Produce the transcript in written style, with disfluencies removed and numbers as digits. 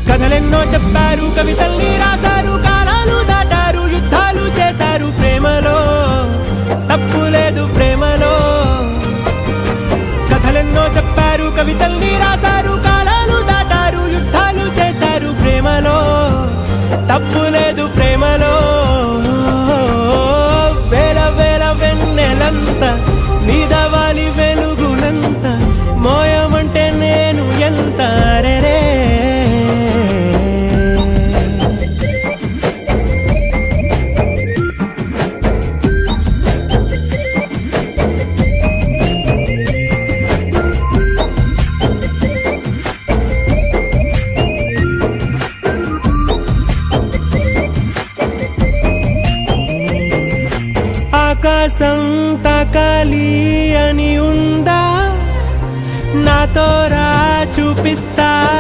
కథలెన్నో చెప్పారు, కవితల్ని రాశారు, కాలాలు దాటారు, యుద్ధాలు చేశారు, ప్రేమలో తప్పు లేదు, ప్రేమలో. కథలెన్నో చెప్పారు, కవితల్ని రాశారు, కాలాలు దాటారు, యుద్ధాలు చేశారు, ప్రేమలో తప్పు లేదు, ప్రేమలో. వేల వేల వెన్నెలంత నీదవాలి వెలుగునంత, మోయమంటే నేను ఎంత రే. ఆకాశం తాకాలి అని ఉందా, నాతో రా చూపిస్తా.